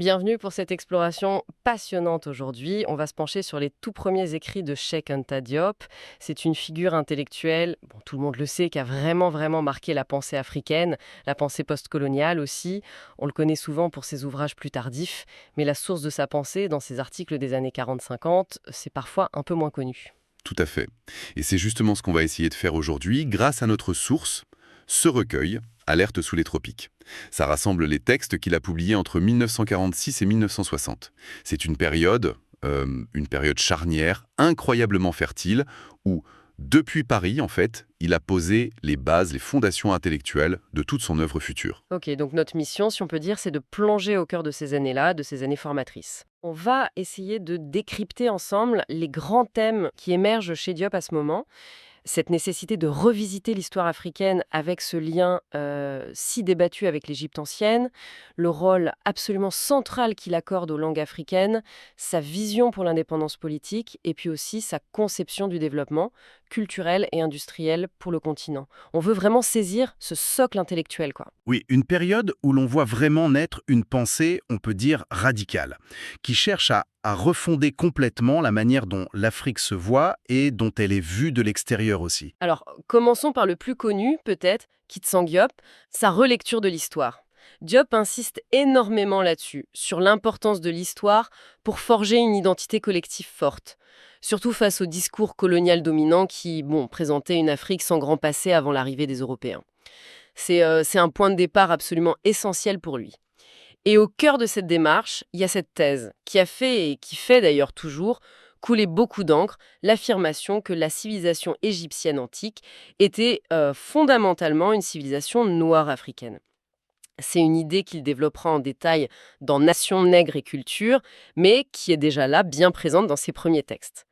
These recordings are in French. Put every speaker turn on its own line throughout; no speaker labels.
Bienvenue pour cette exploration passionnante aujourd'hui. On va se pencher sur les tout premiers écrits de Cheikh Anta Diop. C'est une figure intellectuelle, bon, tout le monde le sait, qui a vraiment marqué la pensée africaine, la pensée postcoloniale aussi. On le connaît souvent pour ses ouvrages plus tardifs, mais la source de sa pensée, dans ses articles des années 40-50, c'est parfois un peu moins connu.
Tout à fait. Et c'est justement ce qu'on va essayer de faire aujourd'hui grâce à notre source, ce recueil, Alerte sous les tropiques. Ça rassemble les textes qu'il a publiés entre 1946 et 1960. C'est une période charnière, incroyablement fertile, où, depuis Paris, en fait, il a posé les bases, les fondations intellectuelles de toute son œuvre future.
Ok, donc notre mission, si on peut dire, c'est de plonger au cœur de ces années-là, de ces années formatrices. On va essayer de décrypter ensemble les grands thèmes qui émergent chez Diop à ce moment. Cette nécessité de revisiter l'histoire africaine avec ce lien si débattu avec l'Égypte ancienne, le rôle absolument central qu'il accorde aux langues africaines, sa vision pour l'indépendance politique et puis aussi sa conception du développement culturel et industriel pour le continent. On veut vraiment saisir ce socle intellectuel, quoi.
Oui, une période où l'on voit vraiment naître une pensée, on peut dire, radicale, qui cherche à refonder complètement la manière dont l'Afrique se voit et dont elle est vue de l'extérieur aussi.
Alors, commençons par le plus connu, peut-être, Kitsang Diop, sa relecture de l'histoire. Diop insiste énormément là-dessus, sur l'importance de l'histoire pour forger une identité collective forte. Surtout face au discours colonial dominant qui, présentait une Afrique sans grand passé avant l'arrivée des Européens. C'est un point de départ absolument essentiel pour lui. Et au cœur de cette démarche, il y a cette thèse, qui a fait et qui fait d'ailleurs toujours couler beaucoup d'encre, l'affirmation que la civilisation égyptienne antique était fondamentalement une civilisation noire africaine. C'est une idée qu'il développera en détail dans Nation, nègre et culture, mais qui est déjà là, bien présente dans ses premiers textes.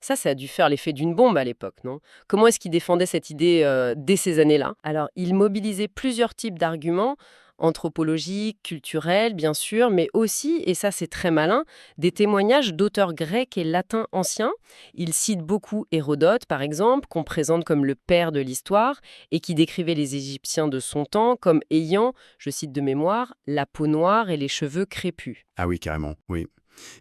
Ça a dû faire l'effet d'une bombe à l'époque, non? Comment est-ce qu'il défendait cette idée dès ces années-là? Alors, il mobilisait plusieurs types d'arguments, anthropologiques, culturels, bien sûr, mais aussi, et ça c'est très malin, des témoignages d'auteurs grecs et latins anciens. Il cite beaucoup Hérodote, par exemple, qu'on présente comme le père de l'histoire, et qui décrivait les Égyptiens de son temps comme ayant, je cite de mémoire, la peau noire et les cheveux crépus.
Ah oui, carrément, oui.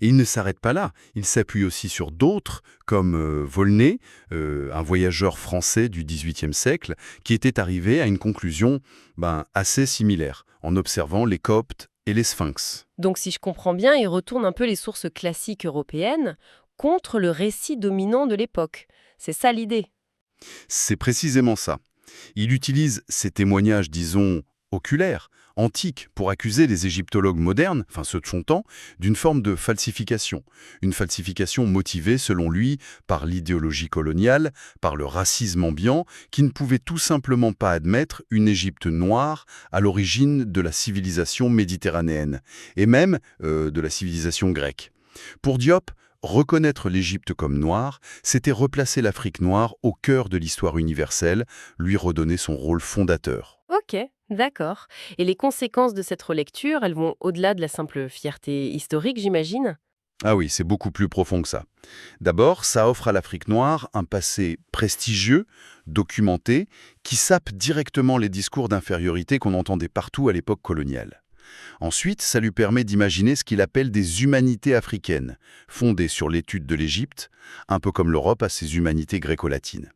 Et il ne s'arrête pas là, il s'appuie aussi sur d'autres, comme Volney, un voyageur français du XVIIIe siècle, qui était arrivé à une conclusion assez similaire, en observant les Coptes et les Sphinx.
Donc si je comprends bien, il retourne un peu les sources classiques européennes contre le récit dominant de l'époque. C'est ça l'idée.
C'est précisément ça. Il utilise ces témoignages, disons, oculaires, antiques, pour accuser les égyptologues modernes, enfin ceux de son temps, d'une forme de falsification. Une falsification motivée, selon lui, par l'idéologie coloniale, par le racisme ambiant, qui ne pouvait tout simplement pas admettre une Égypte noire à l'origine de la civilisation méditerranéenne, et même de la civilisation grecque. Pour Diop, reconnaître l'Égypte comme noire, c'était replacer l'Afrique noire au cœur de l'histoire universelle, lui redonner son rôle fondateur.
Ok, d'accord. Et les conséquences de cette relecture, elles vont au-delà de la simple fierté historique, j'imagine?
Ah oui, c'est beaucoup plus profond que ça. D'abord, ça offre à l'Afrique noire un passé prestigieux, documenté, qui sape directement les discours d'infériorité qu'on entendait partout à l'époque coloniale. Ensuite, ça lui permet d'imaginer ce qu'il appelle des humanités africaines, fondées sur l'étude de l'Égypte, un peu comme l'Europe a ses humanités gréco-latines.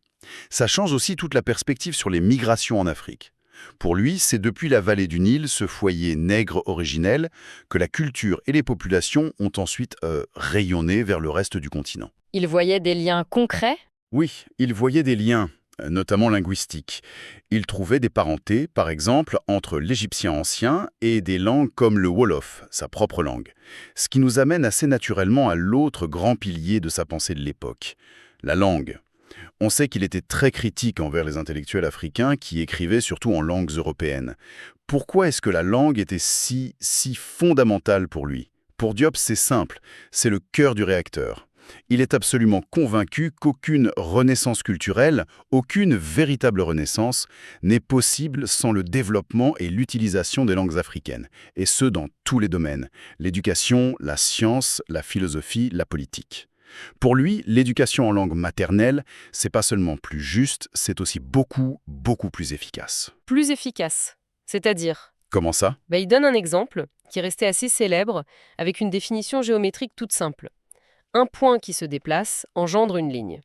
Ça change aussi toute la perspective sur les migrations en Afrique. Pour lui, c'est depuis la vallée du Nil, ce foyer nègre originel, que la culture et les populations ont ensuite rayonné vers le reste du continent.
Il voyait des liens concrets?
Oui, il voyait des liens, notamment linguistiques. Il trouvait des parentés, par exemple, entre l'égyptien ancien et des langues comme le Wolof, sa propre langue. Ce qui nous amène assez naturellement à l'autre grand pilier de sa pensée de l'époque, la langue. On sait qu'il était très critique envers les intellectuels africains qui écrivaient surtout en langues européennes. Pourquoi est-ce que la langue était si fondamentale pour lui? Pour Diop, c'est simple, c'est le cœur du réacteur. Il est absolument convaincu qu'aucune renaissance culturelle, aucune véritable renaissance, n'est possible sans le développement et l'utilisation des langues africaines, et ce dans tous les domaines, l'éducation, la science, la philosophie, la politique. Pour lui, l'éducation en langue maternelle, c'est pas seulement plus juste, c'est aussi beaucoup plus efficace.
Plus efficace. C'est-à-dire?
Comment ça?
Il donne un exemple qui est resté assez célèbre avec une définition géométrique toute simple. Un point qui se déplace engendre une ligne.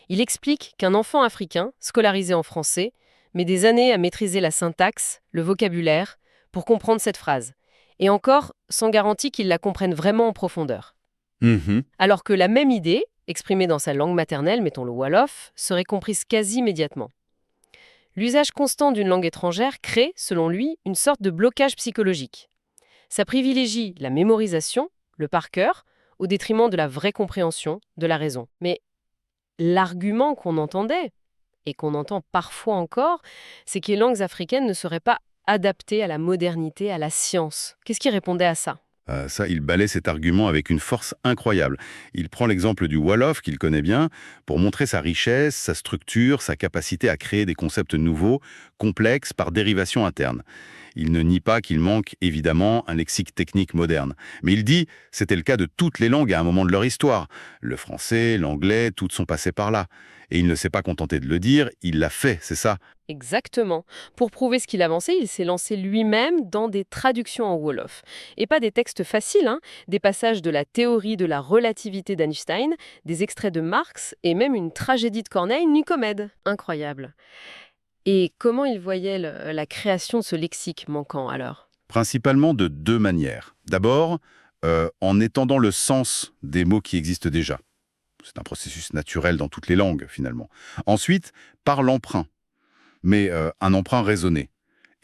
Il explique qu'un enfant africain, scolarisé en français, met des années à maîtriser la syntaxe, le vocabulaire, pour comprendre cette phrase. Et encore, sans garantie qu'il la comprenne vraiment en profondeur.
Mhm.
Alors que la même idée, exprimée dans sa langue maternelle, mettons le Wolof, serait comprise quasi immédiatement. L'usage constant d'une langue étrangère crée, selon lui, une sorte de blocage psychologique. Ça privilégie la mémorisation, le par cœur, au détriment de la vraie compréhension, de la raison. Mais l'argument qu'on entendait, et qu'on entend parfois encore, c'est que les langues africaines ne seraient pas adaptées à la modernité, à la science. Qu'est-ce qui répondait à ça?
Ça, il balaie cet argument avec une force incroyable. Il prend l'exemple du Wolof, qu'il connaît bien, pour montrer sa richesse, sa structure, sa capacité à créer des concepts nouveaux, complexes, par dérivation interne. Il ne nie pas qu'il manque, évidemment, un lexique technique moderne. Mais il dit, c'était le cas de toutes les langues à un moment de leur histoire. Le français, l'anglais, toutes sont passées par là. Et il ne s'est pas contenté de le dire, il l'a fait, c'est ça.
Exactement. Pour prouver ce qu'il avançait, il s'est lancé lui-même dans des traductions en Wolof. Et pas des textes faciles, des passages de la théorie de la relativité d'Einstein, des extraits de Marx et même une tragédie de Corneille, Nicomède. Incroyable. Et comment il voyait la création de ce lexique manquant alors?
Principalement de deux manières. D'abord, en étendant le sens des mots qui existent déjà. C'est un processus naturel dans toutes les langues, finalement. Ensuite, par l'emprunt. Mais un emprunt raisonné.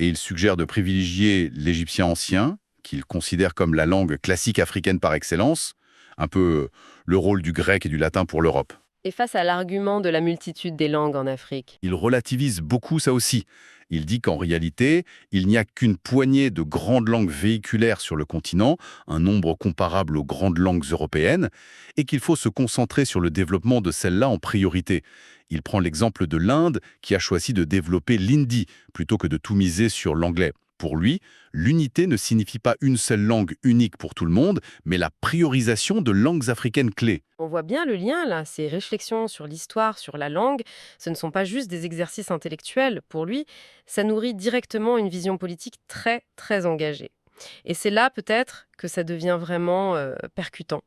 Et il suggère de privilégier l'égyptien ancien, qu'il considère comme la langue classique africaine par excellence, un peu le rôle du grec et du latin pour l'Europe.
Et face à l'argument de la multitude des langues en Afrique?
Il relativise beaucoup ça aussi. Il dit qu'en réalité, il n'y a qu'une poignée de grandes langues véhiculaires sur le continent, un nombre comparable aux grandes langues européennes, et qu'il faut se concentrer sur le développement de celles-là en priorité. Il prend l'exemple de l'Inde qui a choisi de développer l'hindi plutôt que de tout miser sur l'anglais. Pour lui, l'unité ne signifie pas une seule langue unique pour tout le monde, mais la priorisation de langues africaines clés.
On voit bien le lien là, ces réflexions sur l'histoire, sur la langue, ce ne sont pas juste des exercices intellectuels. Pour lui, ça nourrit directement une vision politique très, très engagée. Et c'est là peut-être que ça devient vraiment percutant.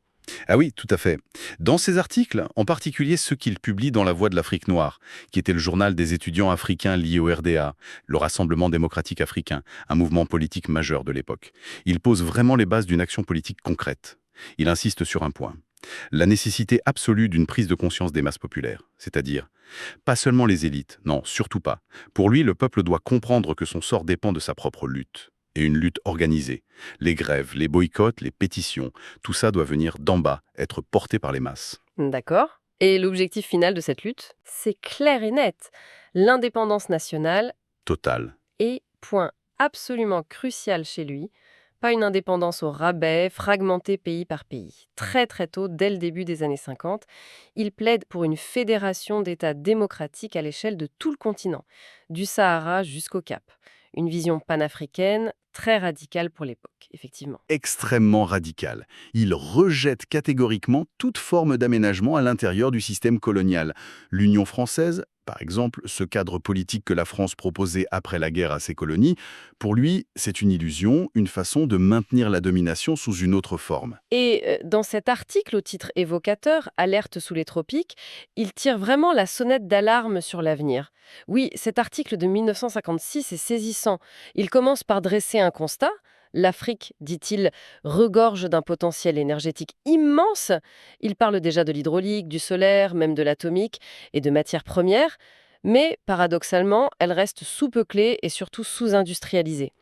Ah oui, tout à fait. Dans ses articles, en particulier ceux qu'il publie dans La Voix de l'Afrique noire, qui était le journal des étudiants africains liés au RDA, le Rassemblement démocratique africain, un mouvement politique majeur de l'époque, il pose vraiment les bases d'une action politique concrète. Il insiste sur un point. La nécessité absolue d'une prise de conscience des masses populaires, c'est-à-dire pas seulement les élites, non, surtout pas. Pour lui, le peuple doit comprendre que son sort dépend de sa propre lutte, et une lutte organisée. Les grèves, les boycotts, les pétitions, tout ça doit venir d'en bas, être porté par les masses.
D'accord. Et l'objectif final de cette lutte? C'est clair et net. L'indépendance nationale
Total.
est point absolument crucial chez lui. Pas une indépendance au rabais, fragmentée pays par pays. Très très tôt, dès le début des années 50, il plaide pour une fédération d'États démocratiques à l'échelle de tout le continent, du Sahara jusqu'au Cap. Une vision panafricaine très radicale pour l'époque, effectivement.
Extrêmement radical. Il rejette catégoriquement toute forme d'aménagement à l'intérieur du système colonial. L'Union française, par exemple, ce cadre politique que la France proposait après la guerre à ses colonies, pour lui, c'est une illusion, une façon de maintenir la domination sous une autre forme.
Et dans cet article au titre évocateur, Alerte sous les tropiques, il tire vraiment la sonnette d'alarme sur l'avenir. Oui, cet article de 1956 est saisissant. Il commence par dresser un constat. L'Afrique, dit-il, regorge d'un potentiel énergétique immense. Il parle déjà de l'hydraulique, du solaire, même de l'atomique et de matières premières. Mais, paradoxalement, elle reste sous-peuplée et surtout sous-industrialisée.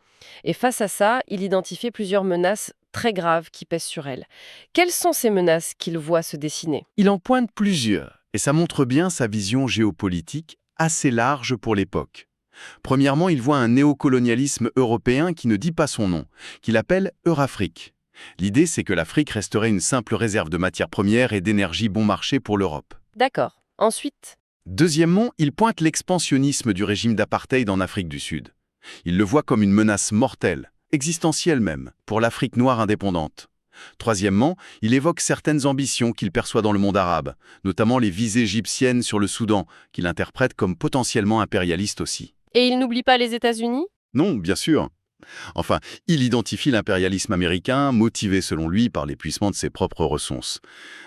Et face à ça, il identifie plusieurs menaces très graves qui pèsent sur elle. Quelles sont ces menaces qu'il voit se dessiner?
Il en pointe plusieurs, et ça montre bien sa vision géopolitique assez large pour l'époque. Premièrement, il voit un néocolonialisme européen qui ne dit pas son nom, qu'il appelle Eurafrique. L'idée, c'est que l'Afrique resterait une simple réserve de matières premières et d'énergie bon marché pour l'Europe.
D'accord. Ensuite?
Deuxièmement, il pointe l'expansionnisme du régime d'apartheid en Afrique du Sud. Il le voit comme une menace mortelle, existentielle même, pour l'Afrique noire indépendante. Troisièmement, il évoque certaines ambitions qu'il perçoit dans le monde arabe, notamment les visées égyptiennes sur le Soudan, qu'il interprète comme potentiellement impérialistes aussi.
Et il n'oublie pas les États-Unis?
Non, bien sûr. Enfin, il identifie l'impérialisme américain, motivé selon lui par l'épuisement de ses propres ressources.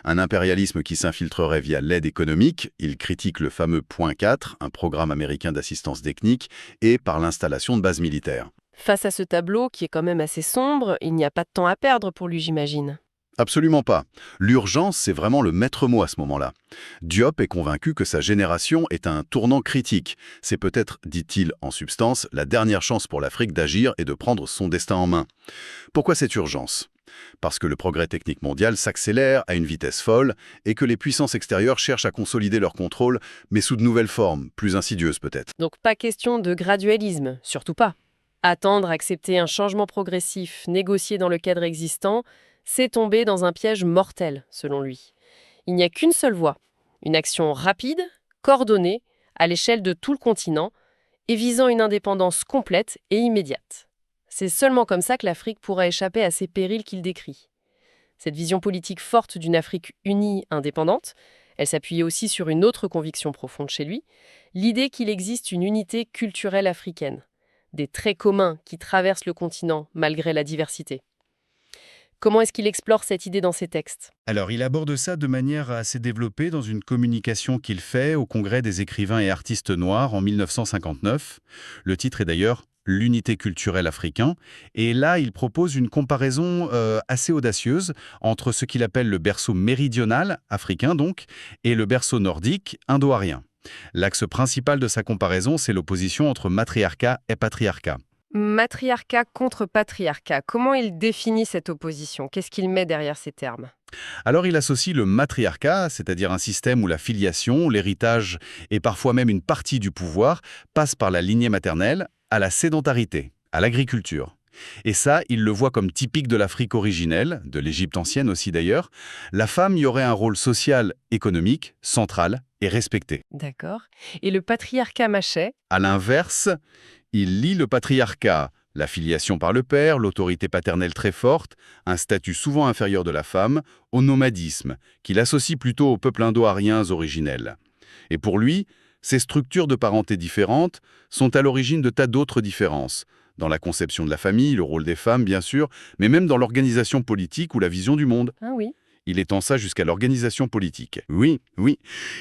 Un impérialisme qui s'infiltrerait via l'aide économique, il critique le fameux Point 4, un programme américain d'assistance technique, et par l'installation de bases militaires.
Face à ce tableau, qui est quand même assez sombre, il n'y a pas de temps à perdre pour lui, j'imagine.
Absolument pas. L'urgence, c'est vraiment le maître mot à ce moment-là. Diop est convaincu que sa génération est à un tournant critique. C'est peut-être, dit-il en substance, la dernière chance pour l'Afrique d'agir et de prendre son destin en main. Pourquoi cette urgence ? Parce que le progrès technique mondial s'accélère à une vitesse folle et que les puissances extérieures cherchent à consolider leur contrôle, mais sous de nouvelles formes, plus insidieuses peut-être.
Donc pas question de gradualisme, surtout pas. Attendre, accepter un changement progressif, négocié dans le cadre existant, c'est tomber dans un piège mortel, selon lui. Il n'y a qu'une seule voie, une action rapide, coordonnée, à l'échelle de tout le continent, et visant une indépendance complète et immédiate. C'est seulement comme ça que l'Afrique pourra échapper à ces périls qu'il décrit. Cette vision politique forte d'une Afrique unie, indépendante, elle s'appuyait aussi sur une autre conviction profonde chez lui, l'idée qu'il existe une unité culturelle africaine, des traits communs qui traversent le continent malgré la diversité. Comment est-ce qu'il explore cette idée dans ses textes ?
Alors, il aborde ça de manière assez développée dans une communication qu'il fait au Congrès des écrivains et artistes noirs en 1959. Le titre est d'ailleurs « L'unité culturelle africaine ». Et là, il propose une comparaison assez audacieuse entre ce qu'il appelle le berceau méridional, africain donc, et le berceau nordique, indo-arien. L'axe principal de sa comparaison, c'est l'opposition entre matriarcat et patriarcat.
Matriarcat contre patriarcat, comment il définit cette opposition ? Qu'est-ce qu'il met derrière ces termes ?
Alors il associe le matriarcat, c'est-à-dire un système où la filiation, l'héritage et parfois même une partie du pouvoir passe par la lignée maternelle, à la sédentarité, à l'agriculture. Et ça, il le voit comme typique de l'Afrique originelle, de l'Égypte ancienne aussi d'ailleurs. La femme y aurait un rôle social, économique, central et respecté.
D'accord. Et le patriarcat mâchait ?
À l'inverse, il lie le patriarcat, la filiation par le père, l'autorité paternelle très forte, un statut souvent inférieur de la femme, au nomadisme, qu'il associe plutôt aux peuples indo-ariens originels. Et pour lui, ces structures de parenté différentes sont à l'origine de tas d'autres différences, dans la conception de la famille, le rôle des femmes bien sûr, mais même dans l'organisation politique ou la vision du monde.
Ah oui.
Il étend ça jusqu'à l'organisation politique. Oui.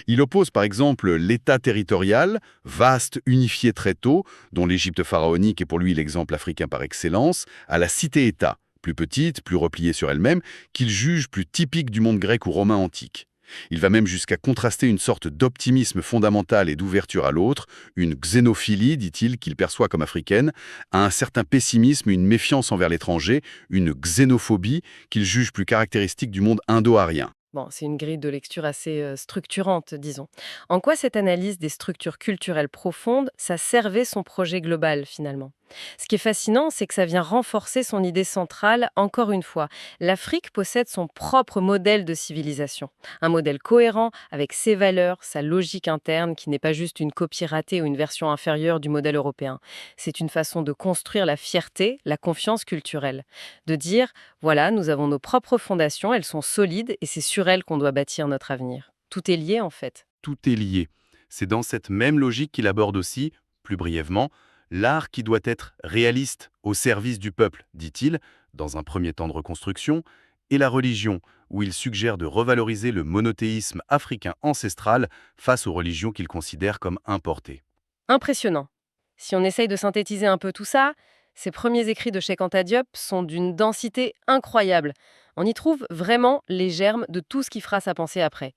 Il oppose par exemple l'État territorial, vaste, unifié très tôt, dont l'Égypte pharaonique est pour lui l'exemple africain par excellence, à la cité-État, plus petite, plus repliée sur elle-même, qu'il juge plus typique du monde grec ou romain antique. Il va même jusqu'à contraster une sorte d'optimisme fondamental et d'ouverture à l'autre, une xénophilie, dit-il, qu'il perçoit comme africaine, à un certain pessimisme, une méfiance envers l'étranger, une xénophobie qu'il juge plus caractéristique du monde indo-arien.
Bon, c'est une grille de lecture assez structurante, disons. En quoi cette analyse des structures culturelles profondes, ça servait son projet global, finalement ? Ce qui est fascinant, c'est que ça vient renforcer son idée centrale, encore une fois. L'Afrique possède son propre modèle de civilisation. Un modèle cohérent, avec ses valeurs, sa logique interne, qui n'est pas juste une copie ratée ou une version inférieure du modèle européen. C'est une façon de construire la fierté, la confiance culturelle. De dire, voilà, nous avons nos propres fondations, elles sont solides, et c'est sur elles qu'on doit bâtir notre avenir. Tout est lié, en fait.
Tout est lié. C'est dans cette même logique qu'il aborde aussi, plus brièvement, l'art qui doit être réaliste, au service du peuple, dit-il, dans un premier temps de reconstruction, et la religion, où il suggère de revaloriser le monothéisme africain ancestral face aux religions qu'il considère comme importées.
Impressionnant. Si on essaye de synthétiser un peu tout ça, ces premiers écrits de Cheikh Anta Diop sont d'une densité incroyable. On y trouve vraiment les germes de tout ce qui fera sa pensée après.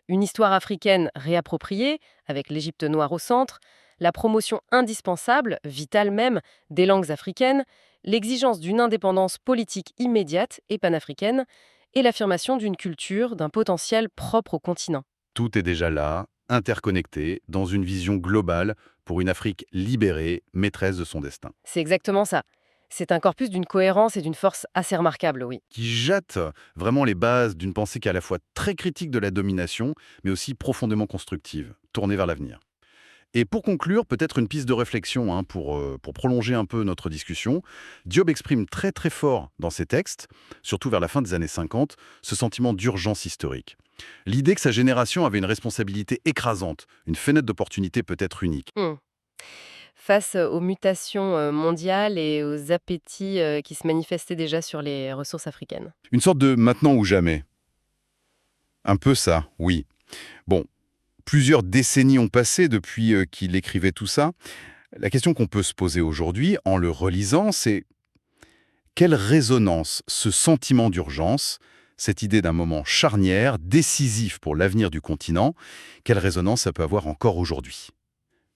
Une histoire africaine réappropriée, avec l'Égypte noire au centre, la promotion indispensable, vitale même, des langues africaines, l'exigence d'une indépendance politique immédiate et panafricaine, et l'affirmation d'une culture, d'un potentiel propre au continent.
Tout est déjà là, interconnecté, dans une vision globale pour une Afrique libérée, maîtresse de son destin.
C'est exactement ça. C'est un corpus d'une cohérence et d'une force assez remarquable, oui.
Qui jette vraiment les bases d'une pensée qui est à la fois très critique de la domination, mais aussi profondément constructive, tournée vers l'avenir. Et pour conclure, peut-être une piste de réflexion pour prolonger un peu notre discussion. Diop exprime très très fort dans ses textes, surtout vers la fin des années 50, ce sentiment d'urgence historique. L'idée que sa génération avait une responsabilité écrasante, une fenêtre d'opportunité peut-être unique.
face aux mutations mondiales et aux appétits qui se manifestaient déjà sur les ressources africaines.
Une sorte de maintenant ou jamais. Un peu ça, oui. Bon, plusieurs décennies ont passé depuis qu'il écrivait tout ça. La question qu'on peut se poser aujourd'hui, en le relisant, c'est quelle résonance ce sentiment d'urgence, cette idée d'un moment charnière, décisif pour l'avenir du continent, quelle résonance ça peut avoir encore aujourd'hui?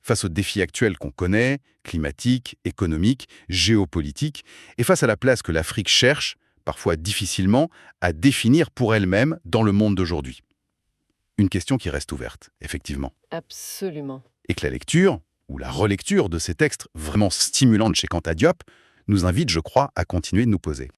Face aux défis actuels qu'on connaît, climatiques, économiques, géopolitiques, et face à la place que l'Afrique cherche, parfois difficilement, à définir pour elle-même dans le monde d'aujourd'hui. Une question qui reste ouverte, effectivement.
Absolument.
Et que la lecture, ou la relecture de ces textes vraiment stimulants de chez Kanta Diop, nous invite, je crois, à continuer de nous poser.